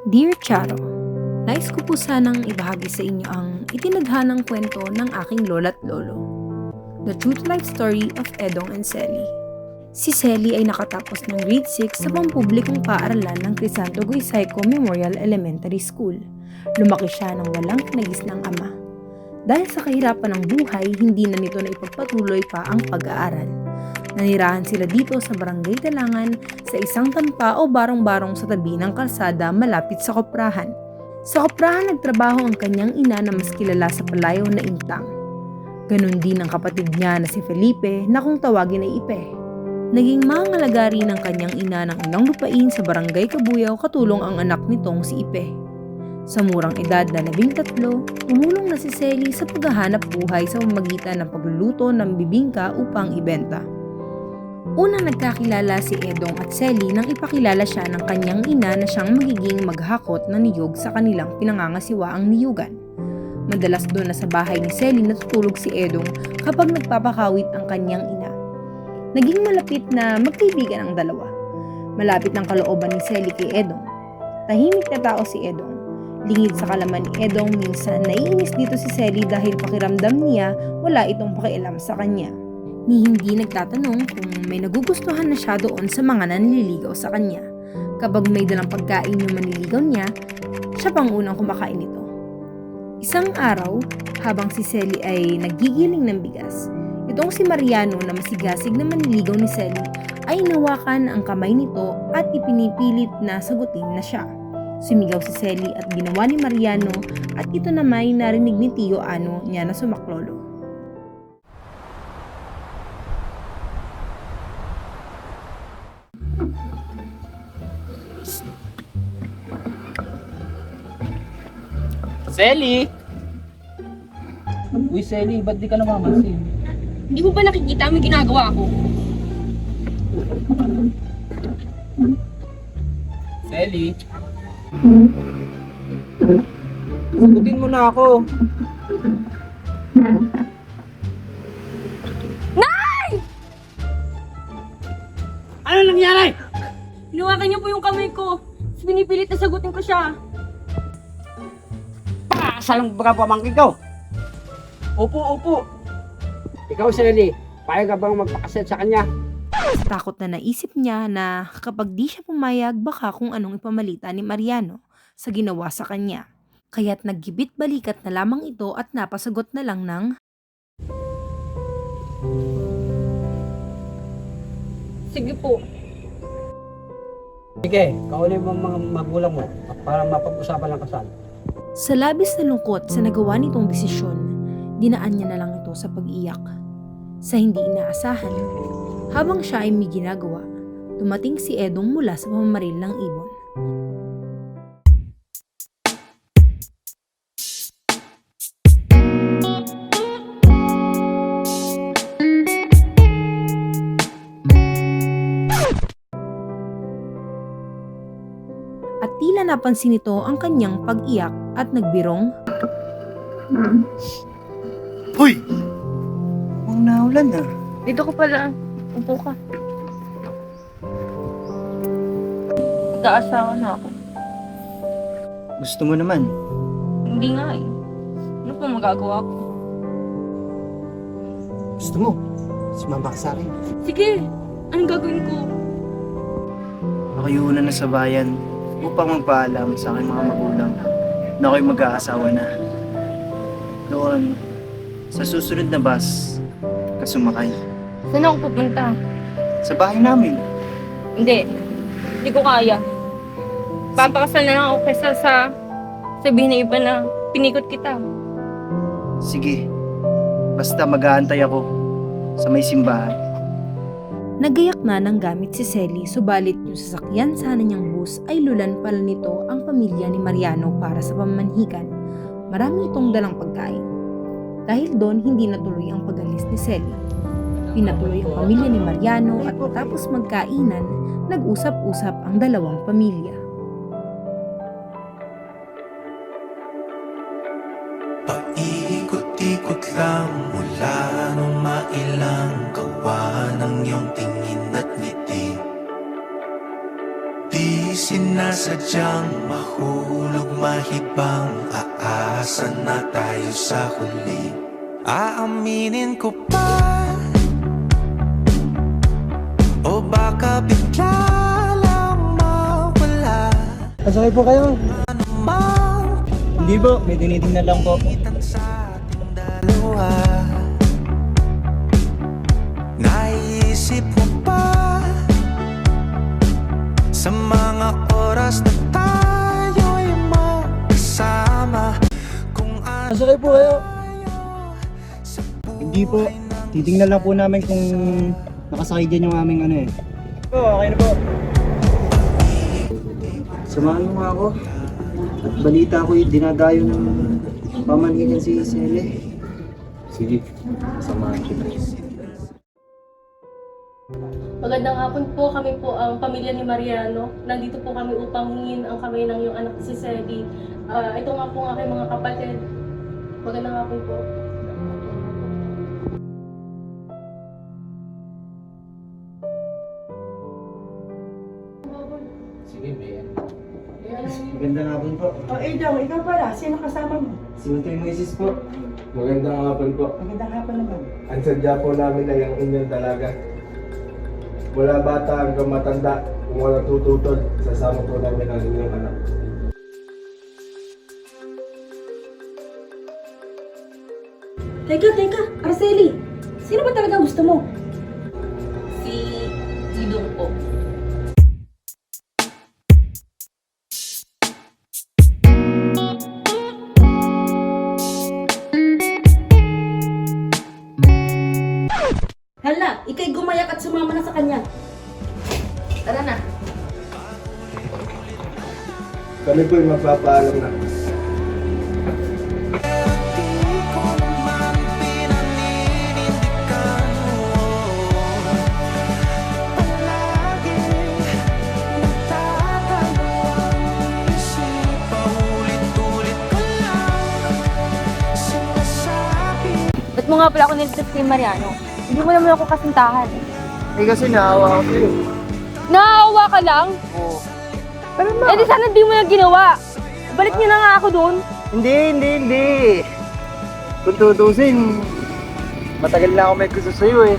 Dear Charo, nais ko po sanang ibahagi sa inyo ang itinadhanang kwento ng aking lola't lolo. The True to Life Story of Edong and Selly. Si Selly ay nakatapos ng grade 6 sa pampublikong paaralan ng Crisanto Goysaiko Memorial Elementary School. Lumaki siya ng walang kinagisnang ama. Dahil sa kahirapan ng buhay, hindi na nito na ipagpatuloy pa ang pag-aaral. Nanirahan sila dito sa Barangay Talangan sa isang tampa o barong-barong sa tabi ng kalsada malapit sa koprahan. Sa koprahan nagtrabaho ang kanyang ina na mas kilala sa palayaw na Intang. Ganon din ang kapatid niya na si Felipe na kung tawagin ay Ipe. Naging mangalagari ng kanyang ina ng ilang lupain sa Barangay Kabuyaw katulong ang anak nitong si Ipe. Sa murang edad na 13, tumulong na si Selly sa paghahanap buhay sa pamamagitan ng pagluluto ng bibingka upang ibenta. Unang nagkakilala si Edong at Selly nang ipakilala siya ng kanyang ina na siyang magiging maghakot ng niyog sa kanilang pinangangasiwaang niyugan. Madalas doon na sa bahay ni Selly natutulog si Edong kapag nagpapakawit ang kanyang ina. Naging malapit na magkaibigan ang dalawa. Malapit ng kalooban ni Selly kay Edong. Tahimik na tao si Edong. Lingid sa kalaman ni Edong, minsan naiinis dito si Selly dahil pakiramdam niya wala itong pakialam sa kanya. Ni hindi nagtatanong kung may nagugustuhan na siya doon sa mga nanliligaw sa kanya. Kapag may dalang pagkain yung manliligaw niya, siya pang unang kumakain nito. Isang araw, habang si Selly ay nagigiling ng bigas, itong si Mariano na masigasig na manliligaw ni Selly ay nawakan ang kamay nito at ipinipilit na sagutin na siya. Sumigaw si Selly at ginawa ni Mariano at ito naman ay narinig ni Tio Ano niya na sumaklolo. Selly! Uy, Selly, ba't di ka namamansin? Hindi mo ba nakikita ang ginagawa ko? Selly? Sagutin mo na ako. Nay! Ano nangyari? Hinawakan niyo po yung kamay ko. Pinipilit na sagutin ko siya. Salang baga pamangkin ko. Upo. Ikaw, Selly, payag ka bang magpakasal sa kanya? Takot na naisip niya na kapag di siya pumayag baka kung anong ipamalita ni Mariano sa ginawa sa kanya. Kaya't naggibit balikat na lamang ito at napasagot na lang ng Sige po. Sige, kaulin mo ang mga magulang mo para mapag-usapan ng kasal. sa labis na lungkot sa nagawa nitong desisyon, dinaan niya na lang ito sa pag-iyak. Sa hindi inaasahan, habang siya ay may ginagawa, dumating si Edong mula sa pamamaril ng ibon. At tila napansin nito ang kanyang pag-iyak at nagbirong, Hoy! Mukhang naulan na. Dito ko pala. Upo ka. Mag-aasawa na ako. Gusto mo naman. Hindi nga eh. Ano pa magagawa ko? Gusto mo. Sumama ka sa akin. Sige. Anong gagawin ko? Ako yung una na sa bayan upang magpaalam sa aking mga magulang na ako'y mag-aasawa na. Doon, sa susunod na bus, kasumakay. Saan ako pupunta? Sa bahay namin. Hindi. Hindi ko kaya. Papakasal na lang ako kaysa sa sabihin ng iba na pinikot kita. Sige. Basta mag-aantay ako sa may simbahan. nagayak na ng gamit si Selly subalit yung sasakyan sana niyang bus ay lulan pala nito ang pamilya ni Mariano para sa pamanhikan. Marami itong dalang pagkain. Dahil doon, hindi natuloy ang pag-alis ni Selly. Pinatuloy ang pamilya ni Mariano at matapos magkainan, nag-usap-usap ang dalawang pamilya. Paikot-ikot lang mula nung mailang gawa ng iyong tingin at ngiti. Di sinasadyang mahulog mahibang. Aasa na tayo sa huli. Aaminin ko pa, o baka bigla lang mawala. Masakay po kayo. Anumang Hindi po, may tinitingnan lang po. pagitan sa ating dalawa. Naisip mo pa sa mga oras na tayo'y magkasama, kung ano Masakay po kayo. sa Hindi po. Titingnan lang po namin kung nakasakay dyan yung aming ano eh. Po, okay na po. Samahan mo nga ako. At balita ko yung dinadayo ng pamaningan si Sele. Sige, samahan kita. Magandang hapon po, kami po ang pamilya ni Mariano. Nandito po kami upang hingin ang kamay ng iyong anak si Selly. Ito nga po ang aking mga kapatid. Magandang hapon po. Sige, may Magandang hapon po. Oh, Edong, ikaw pala. Sino kasama mo? Si Untoy Moises po. Magandang hapon po. Magandang hapon naman. Ang sadya po namin ay ang inyong dalaga. Mula bata hanggang matanda, kung walang tututol, sasama po namin ang inyong anak. Teka, Araceli, sino ba talaga gusto mo? Si Idong po. Hala, ikay gumayak at sumama na sa kanya. Tara na. Kami po ay magpapaalam na. di ko naman pinaninindigan mo. Palaging nagtatanong ang isip, paulit-ulit ko lang sinasabi. Ba't mo nga pala ako nilitas kay Mariano? Hindi mo naman ako kasintahan. Eh kasi naawa ako sa'yo. Naawa ka lang? Oo. Pero Eh di sana di mo na ginawa. Balik niyo na nga ako doon. Hindi. Kung tutusin, matagal na ako may gusto sa'yo eh.